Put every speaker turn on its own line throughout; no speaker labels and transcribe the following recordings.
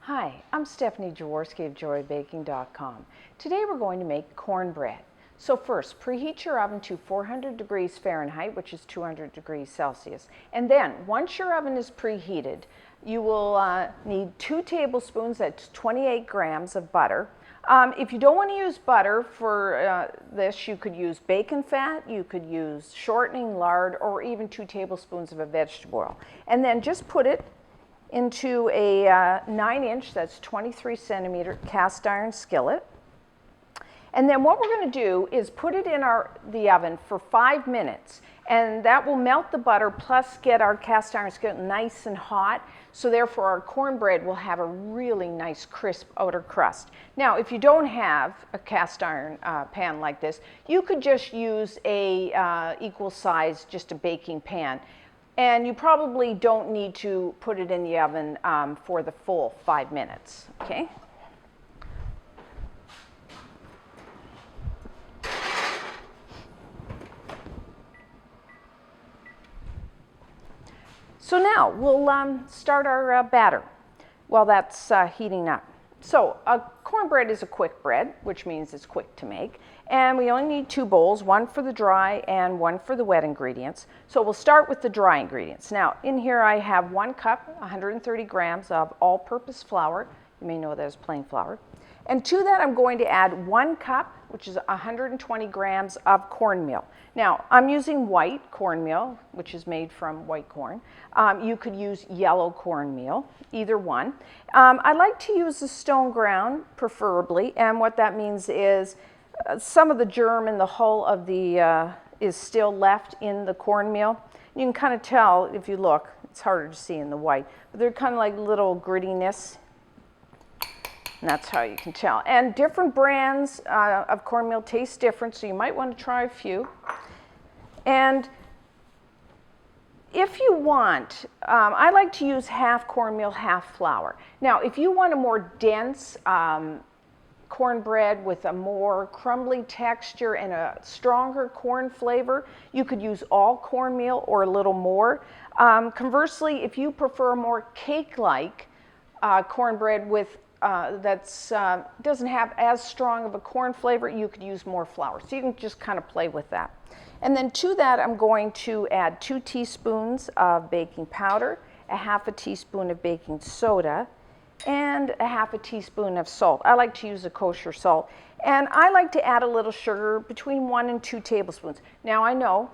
Hi, I'm Stephanie Jaworski of JoyBaking.com. Today we're going to make cornbread. So first, preheat your oven to 400 degrees Fahrenheit, which is 200 degrees Celsius. And then, once your oven is preheated, you will need 2 tablespoons, that's 28 grams of butter. If you don't want to use butter for this, you could use bacon fat, you could use shortening lard, or even 2 tablespoons of a vegetable oil. And then just put it into a 9-inch, that's 23 centimeter cast iron skillet. And then what we're going to do is put it in the oven for 5 minutes, and that will melt the butter plus get our cast iron skillet nice and hot, so therefore our cornbread will have a really nice crisp outer crust. Now if you don't have a cast iron pan like this, you could just use a equal size, just a baking pan. And you probably don't need to put it in the oven for the full 5 minutes, okay? So now we'll start our batter while that's heating up. So cornbread is a quick bread, which means it's quick to make. And we only need 2 bowls, one for the dry and one for the wet ingredients. So we'll start with the dry ingredients. Now in here I have 1 cup, 130 grams of all-purpose flour. You may know that as plain flour. And to that I'm going to add 1 cup, which is 120 grams of cornmeal. Now I'm using white cornmeal, which is made from white corn. You could use yellow cornmeal, either one. I like to use the stone ground, preferably, and what that means is some of the germ in the hull of the is still left in the cornmeal. You can kind of tell if you look. It's harder to see in the white, but they're kind of like little grittiness. And that's how you can tell. And different brands of cornmeal taste different, so you might want to try a few. And if you want, I like to use half cornmeal, half flour. Now, if you want a more dense cornbread with a more crumbly texture and a stronger corn flavor, you could use all cornmeal or a little more. Conversely, if you prefer a more cake-like cornbread with doesn't have as strong of a corn flavor, you could use more flour. So you can just kind of play with that. And then to that, I'm going to add 2 teaspoons of baking powder, a half a teaspoon of baking soda, and a half a teaspoon of salt. I like to use a kosher salt. And I like to add a little sugar, between 1 and 2 tablespoons. Now I know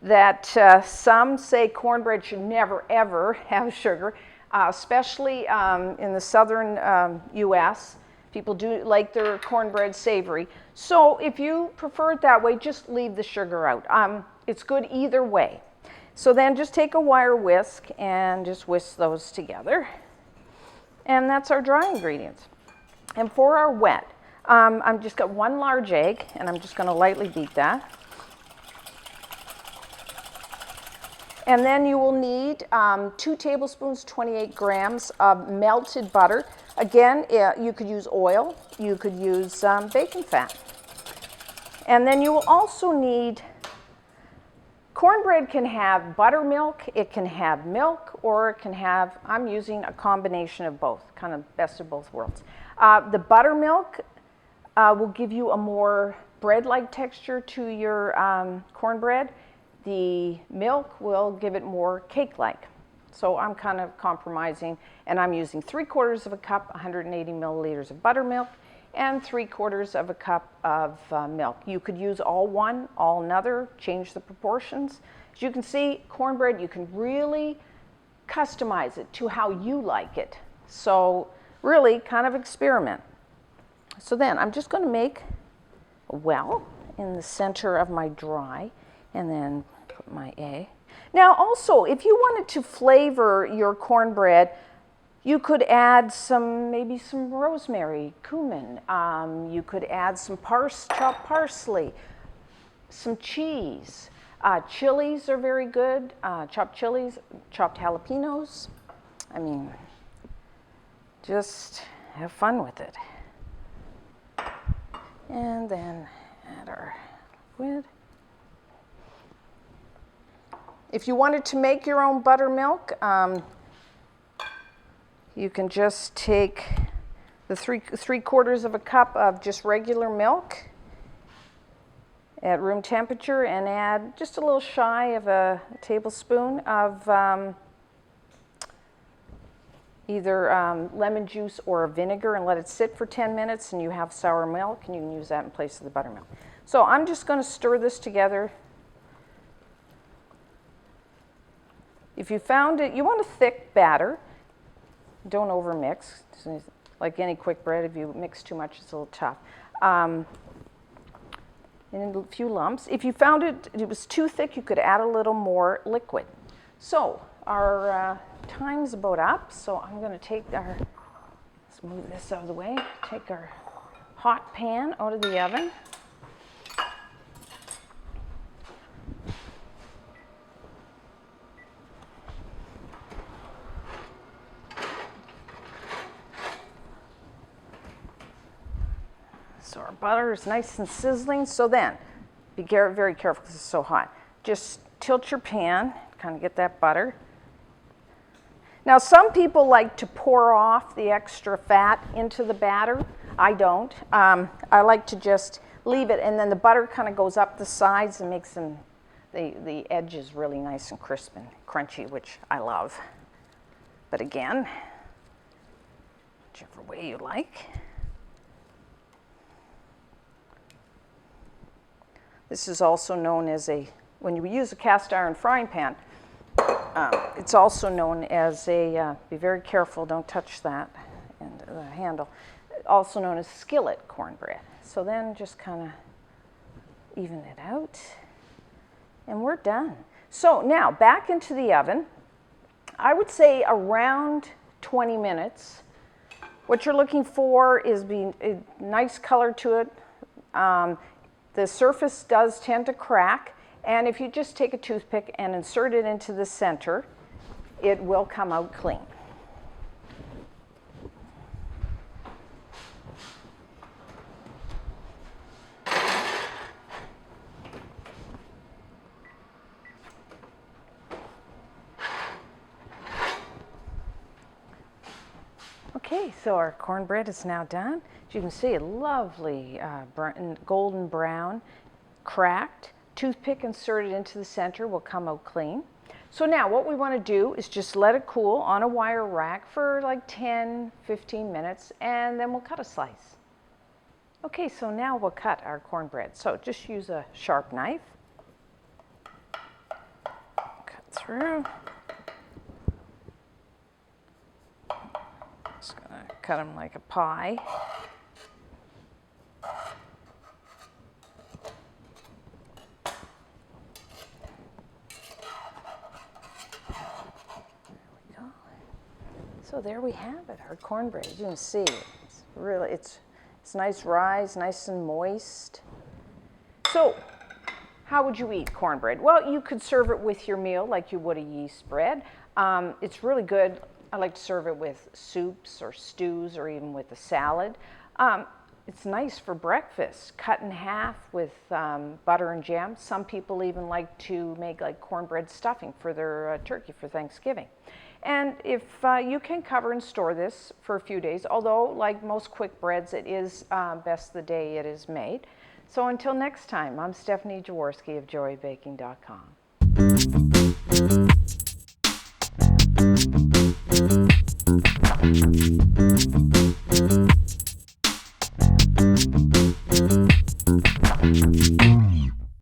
that some say cornbread should never ever have sugar. Especially in the southern US, people do like their cornbread savory. So if you prefer it that way, just leave the sugar out. It's good either way. So then just take a wire whisk and just whisk those together. And that's our dry ingredients. And for our wet, I've just got 1 large egg, and I'm just going to lightly beat that. And then you will need 2 tablespoons, 28 grams of melted butter. Again, you could use oil, you could use bacon fat. And then you will also need, cornbread can have buttermilk, it can have milk, or it can have, I'm using a combination of both, kind of best of both worlds. The buttermilk will give you a more bread-like texture to your cornbread. The milk will give it more cake-like. So I'm kind of compromising, and I'm using 3/4 of a cup, 180 milliliters of buttermilk, and 3/4 of a cup of milk. You could use all one, all another, change the proportions. As you can see, cornbread, you can really customize it to how you like it. So really kind of experiment. So then I'm just going to make a well in the center of my dry, and then put my egg. Now also, if you wanted to flavor your cornbread, you could add maybe some rosemary, cumin. You could add some chopped parsley, some cheese. Chilies are very good, chopped chilies, chopped jalapenos. I mean, just have fun with it. And then add our liquid. If you wanted to make your own buttermilk, you can just take the three-quarters of a cup of just regular milk at room temperature and add just a little shy of a tablespoon of either lemon juice or vinegar and let it sit for 10 minutes and you have sour milk and you can use that in place of the buttermilk. So I'm just going to stir this together. If you found it, you want a thick batter. Don't overmix. Like any quick bread, if you mix too much, it's a little tough. And a few lumps. If you found it was too thick, you could add a little more liquid. So our time's about up, so I'm going to take our, let's move this out of the way, take our hot pan out of the oven. So our butter is nice and sizzling. So then, be very careful because it's so hot. Just tilt your pan, kind of get that butter. Now some people like to pour off the extra fat into the batter. I don't. I like to just leave it, and then the butter kind of goes up the sides and makes them, the edges really nice and crisp and crunchy, which I love. But again, whichever way you like. This is also known as when you use a cast iron frying pan, it's also known as be very careful, don't touch that, and the handle, also known as skillet cornbread. So then just kind of even it out, and we're done. So now back into the oven, I would say around 20 minutes. What you're looking for is a nice color to it. The surface does tend to crack, and if you just take a toothpick and insert it into the center, it will come out clean. Okay, so our cornbread is now done. As you can see, a lovely golden brown, cracked. Toothpick inserted into the center will come out clean. So now what we want to do is just let it cool on a wire rack for like 10-15 minutes, and then we'll cut a slice. Okay, so now we'll cut our cornbread. So just use a sharp knife. Cut through. Just gonna cut them like a pie. So there we have it, our cornbread. You can see it's really, it's nice rise, nice and moist. So how would you eat cornbread? Well, you could serve it with your meal like you would a yeast bread. It's really good. I like to serve it with soups or stews or even with a salad. It's nice for breakfast, cut in half with butter and jam. Some people even like to make like cornbread stuffing for their turkey for Thanksgiving. And if you can cover and store this for a few days, although like most quick breads, it is best the day it is made. So until next time, I'm Stephanie Jaworski of JoyBaking.com.